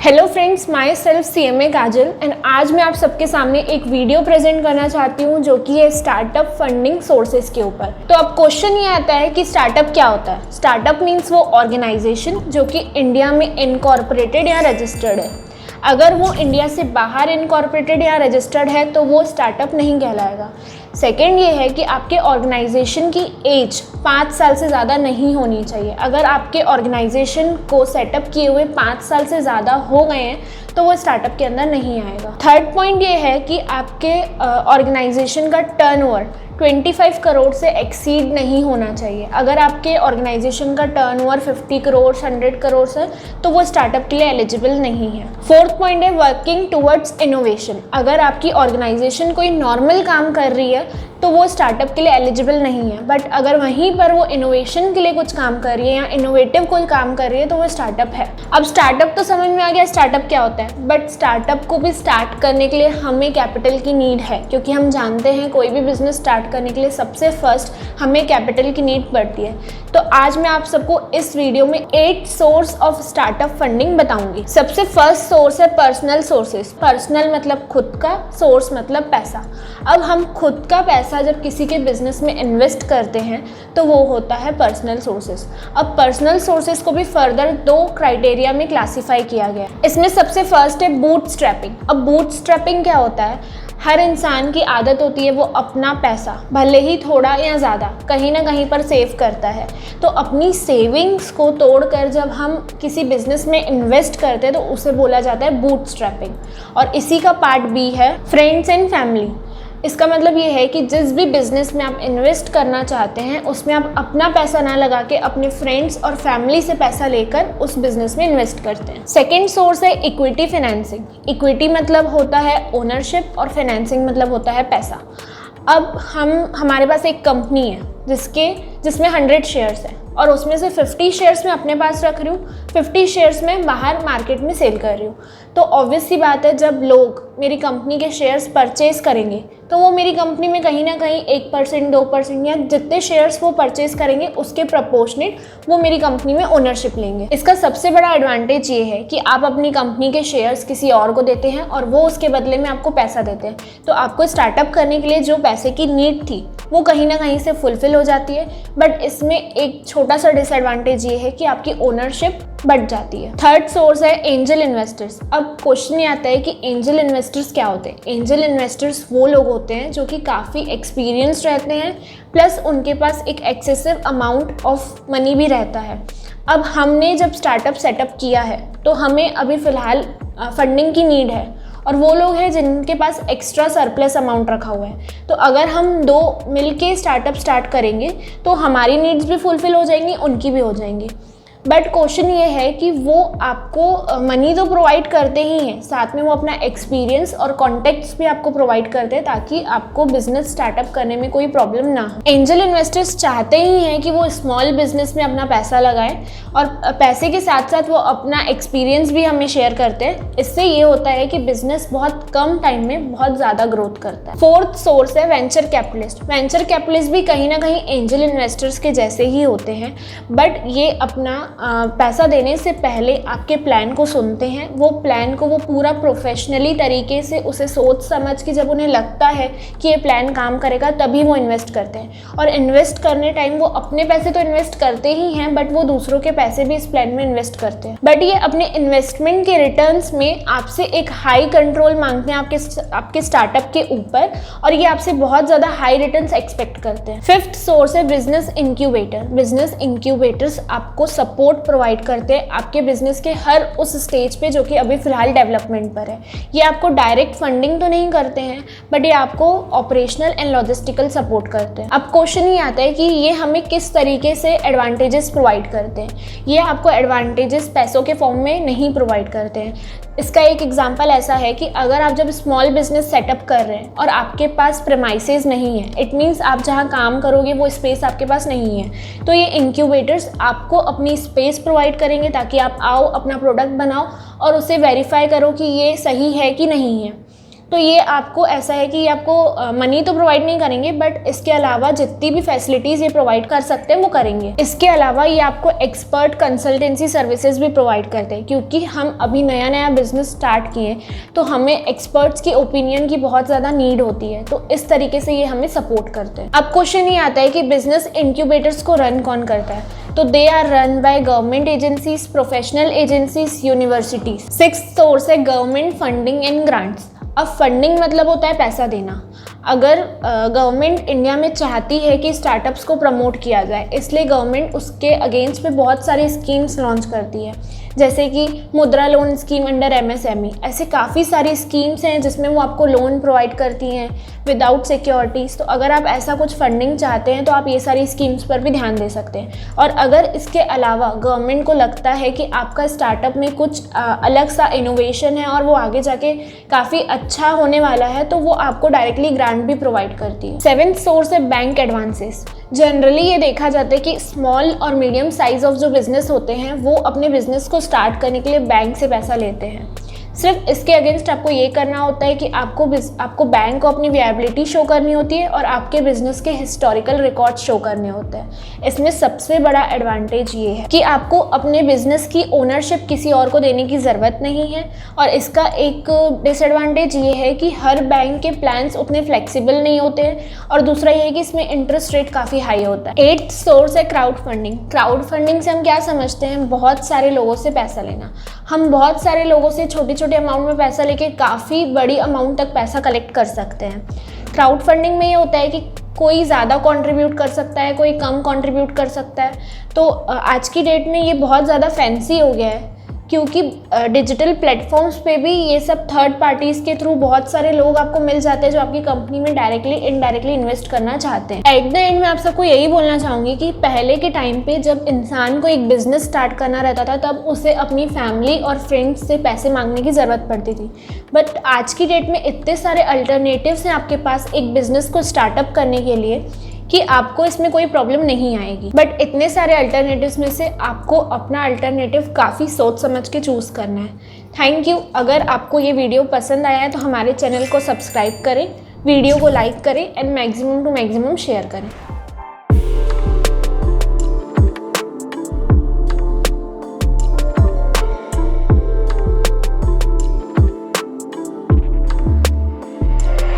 Hello friends, my self CMA Kajal and आज मैं आप सबके सामने एक वीडियो प्रेजेंट करना चाहती हूँ जो कि है स्टार्टअप फंडिंग सोर्सेज के ऊपर। तो अब क्वेश्चन ये आता है कि स्टार्टअप क्या होता है। स्टार्टअप मीन्स वो ऑर्गेनाइजेशन जो कि इंडिया में इनकॉर्पोरेटेड या रजिस्टर्ड है। अगर वो इंडिया से बाहर इनकॉर्पोरेटेड या रजिस्टर्ड है तो वो स्टार्टअप नहीं कहलाएगा। सेकेंड ये है कि आपके ऑर्गेनाइजेशन की एज 5 साल से ज़्यादा नहीं होनी चाहिए। अगर आपके ऑर्गेनाइजेशन को सेटअप किए हुए 5 साल से ज़्यादा हो गए हैं तो वो स्टार्टअप के अंदर नहीं आएगा। थर्ड पॉइंट ये है कि आपके ऑर्गेनाइजेशन का टर्नओवर 25 करोड़ से एक्सीड नहीं होना चाहिए। अगर आपके ऑर्गेनाइजेशन का टर्नओवर 50 करोड़ 100 करोड़ है तो वो स्टार्टअप के लिए एलिजिबल नहीं है। फोर्थ पॉइंट है वर्किंग टुवर्ड्स इनोवेशन। अगर आपकी ऑर्गेनाइजेशन कोई नॉर्मल काम कर रही है तो वो स्टार्टअप के लिए एलिजिबल नहीं है, बट अगर वहीं पर वो इनोवेशन के लिए कुछ काम कर रही है या इनोवेटिव कोई काम कर रही है तो वो स्टार्टअप है। अब स्टार्टअप तो समझ में आ गया स्टार्टअप क्या होता है, बट स्टार्टअप को भी स्टार्ट करने के लिए हमें कैपिटल की नीड है, क्योंकि हम जानते हैं कोई भी बिजनेस स्टार्ट करने के लिए सबसे फर्स्ट हमें कैपिटल की नीड पड़ती है। तो आज मैं आप सबको इस वीडियो में 8 सोर्स ऑफ स्टार्टअप फंडिंग बताऊंगी। सबसे फर्स्ट सोर्स है पर्सनल सोर्सेज। पर्सनल मतलब खुद का, सोर्स मतलब पैसा। अब हम खुद का पैसा जब किसी के बिजनेस में इन्वेस्ट करते हैं तो वो होता है पर्सनल सोर्सेज। अब पर्सनल सोर्सेज को भी फर्दर 2 क्राइटेरिया में क्लासीफाई किया गया। इसमें सबसे फर्स्ट है बूटस्ट्रैपिंग। अब बूटस्ट्रैपिंग क्या होता है? हर इंसान की आदत होती है वो अपना पैसा भले ही थोड़ा या ज़्यादा कहीं ना कहीं पर सेव करता है। तो अपनी सेविंग्स को तोड़कर जब हम किसी बिजनेस में इन्वेस्ट करते हैं तो उसे बोला जाता है बूटस्ट्रैपिंग। और इसी का पार्ट बी है फ्रेंड्स एंड फैमिली। इसका मतलब ये है कि जिस भी बिज़नेस में आप इन्वेस्ट करना चाहते हैं उसमें आप अपना पैसा ना लगा के अपने फ्रेंड्स और फैमिली से पैसा लेकर उस बिज़नेस में इन्वेस्ट करते हैं। सेकेंड सोर्स है इक्विटी फाइनेंसिंग। इक्विटी मतलब होता है ओनरशिप और फाइनेंसिंग मतलब होता है पैसा। अब हमारे पास एक कंपनी है जिसमें 100 शेयर्स हैं और उसमें से 50 शेयर्स मैं अपने पास रख रही हूँ, 50 शेयर्स मैं बाहर मार्केट में सेल कर रही हूँ। तो ऑब्वियस सी बात है जब लोग मेरी कंपनी के शेयर्स परचेज़ करेंगे तो वो मेरी कंपनी में कहीं ना कहीं 1% 2% या जितने शेयर्स वो परचेज़ करेंगे उसके प्रपोर्शनेट वो मेरी कंपनी में ओनरशिप लेंगे। इसका सबसे बड़ा एडवांटेज ये है कि आप अपनी कंपनी के शेयर्स किसी और को देते हैं और वो उसके बदले में आपको पैसा देते हैं। तो आपको स्टार्टअप करने के लिए जो पैसे की नीड थी वो कहीं ना कहीं से फुलफिल हो जाती है, बट इसमें एक छोटा सा डिसएडवांटेज ये है कि आपकी ओनरशिप बढ़ जाती है। थर्ड सोर्स है एंजल इन्वेस्टर्स। अब क्वेश्चन ये आता है कि एंजल इन्वेस्टर्स क्या होते हैं। एंजल इन्वेस्टर्स वो लोग होते हैं जो कि काफ़ी एक्सपीरियंस्ड रहते हैं, प्लस उनके पास एक एक्सेसिव अमाउंट ऑफ मनी भी रहता है। अब हमने जब स्टार्टअप सेटअप किया है तो हमें अभी फ़िलहाल फंडिंग की नीड है और वो लोग हैं जिनके पास एक्स्ट्रा सरप्लस अमाउंट रखा हुआ है। तो अगर हम 2 मिलके स्टार्टअप स्टार्ट करेंगे तो हमारी नीड्स भी फुलफिल हो जाएंगी, उनकी भी हो जाएंगी। बट क्वेश्चन ये है कि वो आपको मनी तो प्रोवाइड करते ही हैं, साथ में वो अपना एक्सपीरियंस और कॉन्टेक्ट्स भी आपको प्रोवाइड करते हैं ताकि आपको बिजनेस स्टार्टअप करने में कोई प्रॉब्लम ना हो। एंजल इन्वेस्टर्स चाहते ही हैं कि वो स्मॉल बिजनेस में अपना पैसा लगाएं और पैसे के साथ साथ वो अपना एक्सपीरियंस भी हमें शेयर करते हैं। इससे ये होता है कि बिजनेस बहुत कम टाइम में बहुत ज़्यादा ग्रोथ करता है। फोर्थ सोर्स है वेंचर कैपिटलिस्ट। वेंचर कैपिटलिस्ट भी कहीं ना कहीं एंजल इन्वेस्टर्स के जैसे ही होते हैं, बट ये अपना पैसा देने से पहले आपके प्लान को सुनते हैं। वो प्लान को वो पूरा प्रोफेशनली तरीके से उसे सोच समझ के जब उन्हें लगता है कि ये प्लान काम करेगा तभी वो इन्वेस्ट करते हैं। और इन्वेस्ट करने टाइम वो अपने पैसे तो इन्वेस्ट करते ही हैं, बट वो दूसरों के पैसे भी इस प्लान में इन्वेस्ट करते हैं। बट ये अपने इन्वेस्टमेंट के रिटर्न्स में आपसे एक हाई कंट्रोल मांगते हैं आपके स्टार्टअप के ऊपर, और ये आपसे बहुत ज़्यादा हाई रिटर्न्स एक्सपेक्ट करते हैं। फिफ्थ सोर्स है बिजनेस इंक्यूबेटर। बिजनेस इंक्यूबेटर्स आपको सपोर्ट प्रोवाइड करते हैं आपके बिजनेस के हर उस स्टेज पे जो कि अभी फिलहाल डेवलपमेंट पर है। ये आपको डायरेक्ट फंडिंग तो नहीं करते हैं, बट ये आपको ऑपरेशनल एंड लॉजिस्टिकल सपोर्ट करते हैं। अब क्वेश्चन ये आता है कि ये हमें किस तरीके से एडवांटेजेस प्रोवाइड करते हैं। ये आपको एडवांटेजेस पैसों के फॉर्म में नहीं प्रोवाइड करते हैं। इसका एक एग्जांपल ऐसा है कि अगर आप जब स्मॉल बिजनेस सेटअप कर रहे हैं और आपके पास प्रेमाइसेस नहीं है, इट मीन्स आप जहाँ काम करोगे वो स्पेस आपके पास नहीं है, तो ये इंक्यूबेटर्स आपको अपनी स्पेस प्रोवाइड करेंगे ताकि आप आओ, अपना प्रोडक्ट बनाओ और उसे वेरीफाई करो कि ये सही है कि नहीं है। तो ये आपको ऐसा है कि ये आपको मनी तो प्रोवाइड नहीं करेंगे, बट इसके अलावा जितनी भी फैसिलिटीज़ ये प्रोवाइड कर सकते हैं वो करेंगे। इसके अलावा ये आपको एक्सपर्ट कंसल्टेंसी सर्विसेज भी प्रोवाइड करते हैं, क्योंकि हम अभी नया नया बिजनेस स्टार्ट किए तो हमें एक्सपर्ट्स की ओपिनियन की बहुत ज़्यादा नीड होती है, तो इस तरीके से ये हमें सपोर्ट करते हैं। अब क्वेश्चन ये आता है कि बिजनेस इंक्यूबेटर्स को रन कौन करता है, तो they are run by government agencies, professional agencies, universities. Sixth source है गवर्नमेंट फंडिंग एंड ग्रांट्स। अब फंडिंग मतलब होता है पैसा देना। अगर गवर्नमेंट इंडिया में चाहती है कि स्टार्टअप्स को प्रमोट किया जाए, इसलिए गवर्नमेंट उसके अगेंस्ट में बहुत सारी स्कीम्स लॉन्च करती है, जैसे कि मुद्रा लोन स्कीम अंडर MSME। ऐसे काफ़ी सारी स्कीम्स हैं जिसमें वो आपको लोन प्रोवाइड करती हैं विदाउट सिक्योरिटीज़। तो अगर आप ऐसा कुछ फंडिंग चाहते हैं तो आप ये सारी स्कीम्स पर भी ध्यान दे सकते हैं। और अगर इसके अलावा गवर्नमेंट को लगता है कि आपका स्टार्टअप में कुछ अलग सा इनोवेशन है और वो आगे जाके काफ़ी अच्छा होने वाला है, तो वो आपको डायरेक्टली ग्रांट भी प्रोवाइड करती है। सेवेंथ सोर्स है बैंक एडवांसेस। जनरली ये देखा जाता है कि स्मॉल और मीडियम साइज ऑफ जो बिज़नेस होते हैं वो अपने बिज़नेस को स्टार्ट करने के लिए बैंक से पैसा लेते हैं। सिर्फ इसके अगेंस्ट आपको ये करना होता है कि आपको बैंक को अपनी विएबिलिटी शो करनी होती है और आपके बिजनेस के हिस्टोरिकल रिकॉर्ड शो करने होते हैं। इसमें सबसे बड़ा एडवांटेज ये है कि आपको अपने बिजनेस की ओनरशिप किसी और को देने की ज़रूरत नहीं है। और इसका एक डिसएडवांटेज ये है कि हर बैंक के प्लान्स उतने फ्लेक्सिबल नहीं होते हैं, और दूसरा ये है कि इसमें इंटरेस्ट रेट काफ़ी हाई होता है। 8th सोर्स है क्राउड फंडिंग। क्राउड फंडिंग से हम क्या समझते हैं, बहुत सारे लोगों से पैसा लेना। हम बहुत सारे लोगों से छोटे अमाउंट में पैसा लेके काफ़ी बड़ी अमाउंट तक पैसा कलेक्ट कर सकते हैं। क्राउड फंडिंग में ये होता है कि कोई ज़्यादा कंट्रीब्यूट कर सकता है, कोई कम कंट्रीब्यूट कर सकता है। तो आज की डेट में ये बहुत ज़्यादा फैंसी हो गया है, क्योंकि डिजिटल प्लेटफॉर्म्स पे भी ये सब थर्ड पार्टीज़ के थ्रू बहुत सारे लोग आपको मिल जाते हैं जो आपकी कंपनी में डायरेक्टली इनडायरेक्टली इन्वेस्ट करना चाहते हैं। एट द एंड मैं आप सबको यही बोलना चाहूँगी कि पहले के टाइम पे जब इंसान को एक बिज़नेस स्टार्ट करना रहता था तब उसे अपनी फैमिली और फ्रेंड्स से पैसे मांगने की ज़रूरत पड़ती थी, बट आज की डेट में इतने सारे अल्टरनेटिव्स हैं आपके पास एक बिज़नेस को स्टार्टअप करने के लिए कि आपको इसमें कोई प्रॉब्लम नहीं आएगी। बट इतने सारे अल्टरनेटिव्स में से आपको अपना अल्टरनेटिव काफ़ी सोच समझ के चूज़ करना है। Thank you. अगर आपको ये वीडियो पसंद आया है तो हमारे चैनल को सब्सक्राइब करें, वीडियो को लाइक करें and maximum to maximum share करें।